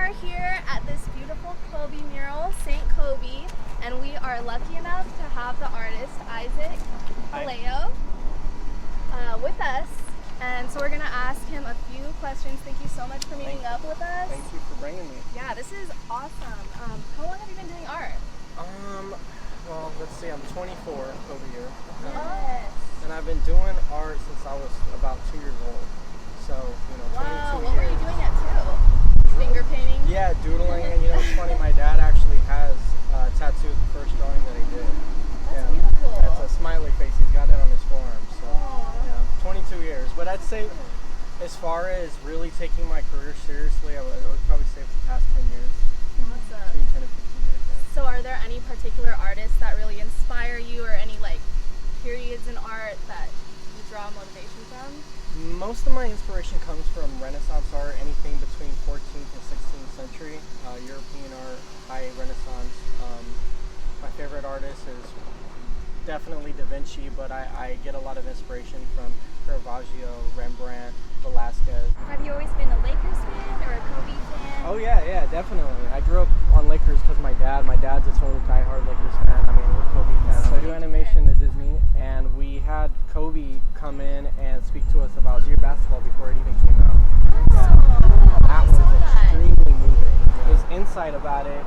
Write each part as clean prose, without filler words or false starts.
are here at this beautiful Kobe mural, St. Kobe, and we are lucky enough to have the artist Isaac Paleo with us. And so we're going to ask him a few questions. Thank you so much for meeting up with us. Thank you for bringing me. Yeah, this is awesome. How long have you been doing art? Well, let's see, I'm 24 over here. Yes. And I've been doing art since I was about 2 years old. So, 22 wow, years. What were you doing at 2? Finger painting? Yeah, doodling. And it's funny, my dad actually has tattooed the first drawing that he did. That's beautiful. That's a smiley face. He's got that on his forearm. So, Aww. 22 years. But I'd say, as far as really taking my career seriously, I would probably say for the past 10 years. Awesome. Between 10 and 15 years. Yeah. So are there any particular artists that really inspire you, or any periods in art that you draw motivation from? Most of my inspiration comes from Renaissance art, anything between 14th and 16th century, European art, high Renaissance. My favorite artist is definitely Da Vinci, but I get a lot of inspiration from Caravaggio, Rembrandt, Velasquez. Have you always been a Lakers fan or a Kobe fan? Oh yeah, definitely. I grew up on Lakers because my dad's a total diehard Lakers fan. I mean, we're Kobe fans. I do animation at Disney, and we had Kobe come in and speak to us about Dear Basketball before it even came out. That was extremely moving. His insight about it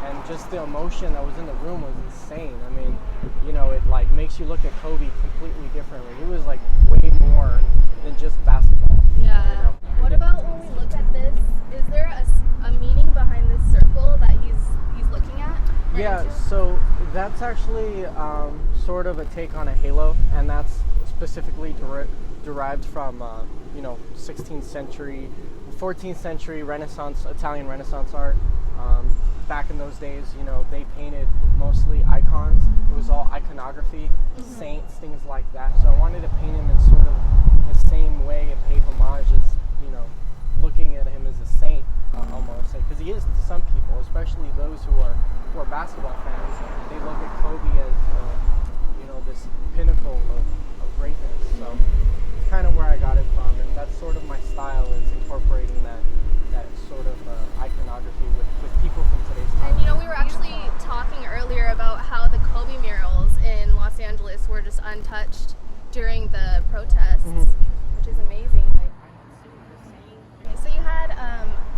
and just the emotion that was in the room was insane. I mean, it makes you look at Kobe completely differently. He was way more than just basketball. Yeah. What about when we look at this? Is there a meaning behind this circle that he's looking at? Yeah, so that's actually sort of a take on a halo, and that's specifically derived from 16th century, 14th century Renaissance, Italian Renaissance art. Back in those days, they painted mostly icons. It was all iconography, saints, things like that. So I wanted to paint him in sort of the same way and pay homage as, looking at him as a saint almost. Because he is to some people, especially those who are basketball fans. They look at Kobe as, this pinnacle of greatness. So it's kind of where I got it from, and that's sort of my style, is incorporating that sort of iconography with people from today's time. And we were actually talking earlier about how the Kobe murals in Los Angeles were just untouched during the protests, which is amazing. So you had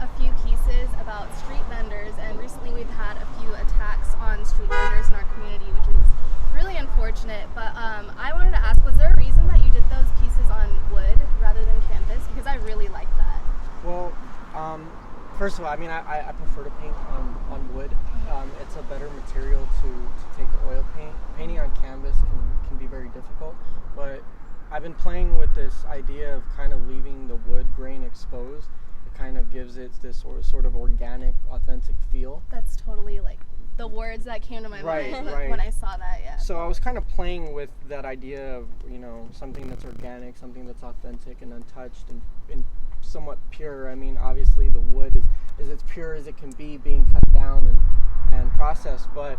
a few pieces about street vendors, and recently we've had a few attacks on street vendors in our community, which is really unfortunate. But I wanted to ask, was there a reason that you did those pieces on wood rather than canvas? Because I really like that. Well, first of all, I mean, I prefer to paint on wood. It's a better material to take the oil paint. Painting on canvas can be very difficult, but I've been playing with this idea of kind of leaving the wood grain exposed. It kind of gives it this sort of organic, authentic feel. That's totally the words that came to my mind when I saw that, yeah. So I was kind of playing with that idea of, something that's organic, something that's authentic and untouched and somewhat pure. I mean, obviously the wood is as pure as it can be, being cut down and processed, but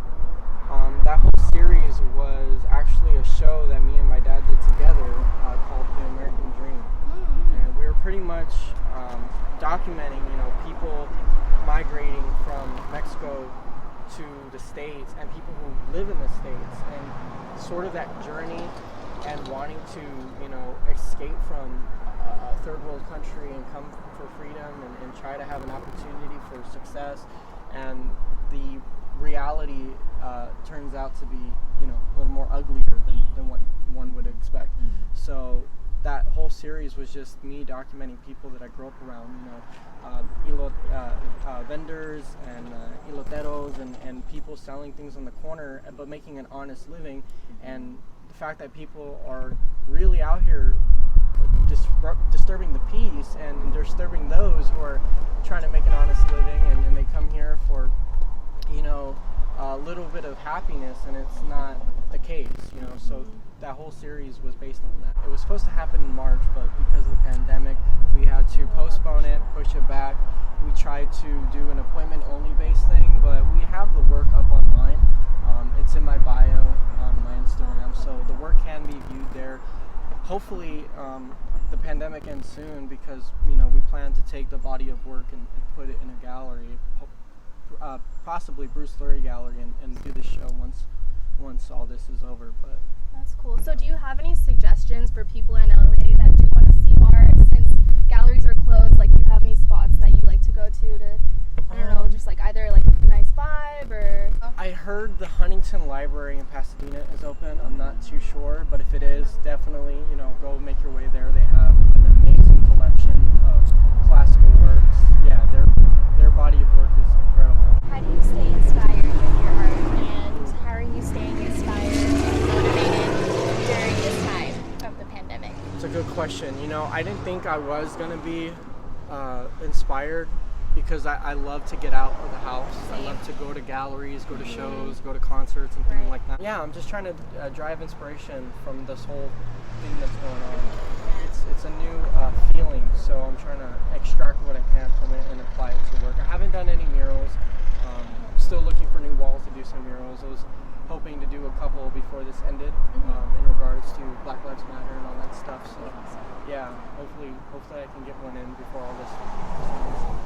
that whole series was actually a show that me and my dad did together called The American Dream. And we were pretty much documenting, people migrating from Mexico to the States and people who live in the States, and sort of that journey and wanting to, escape from a third world country and come for freedom and try to have an opportunity for success. And the reality turns out to be, a little more uglier than what one would expect. So that whole series was just me documenting people that I grew up around, vendors and eloteros and people selling things on the corner, but making an honest living. And the fact that people are really out here disturbing the peace and disturbing those who are trying to make an honest living, and they come here for a little bit of happiness, and it's not the case. So that whole series was based on that. It was supposed to happen in March, but because of the pandemic we had to postpone it, push it back. We tried to do an appointment only based thing, but we have the work up online. It's in my bio on my Instagram, so the work can be viewed there. Hopefully the pandemic ends soon, because we plan to take the body of work and put it in a gallery possibly Bruce Lurie Gallery and do the show once all this is over. But That's cool. So do you have any suggestions for people in LA that do want to see art since galleries are closed? Like, do you have any spots that you like to go to I don't know, just like either like a nice vibe or... I heard the Huntington Library in Pasadena is open. I'm not too sure, but if it is, definitely, go make your way there. They have an amazing collection of classical works. Yeah, their body of work is incredible. How do you stay inspired with your art, and how are you staying inspired and motivated during this time of the pandemic? It's a good question. I didn't think I was going to be inspired because I love to get out of the house. I love to go to galleries, go to shows, go to concerts and things like that. Yeah, I'm just trying to drive inspiration from this whole thing that's going on. It's a new feeling, so I'm trying to extract what I can from it and apply it to work. I haven't done any murals. Still looking for new walls to do some murals. I was hoping to do a couple before this ended in regards to Black Lives Matter and all that stuff. So yeah, hopefully I can get one in before all this ends.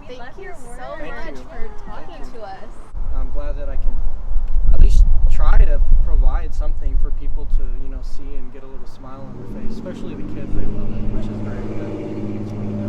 Thank you so Thank much you. for talking to us. I'm glad that I can at least try to provide something for people to, see and get a little smile on their face, especially the kids. They love it, which is very good.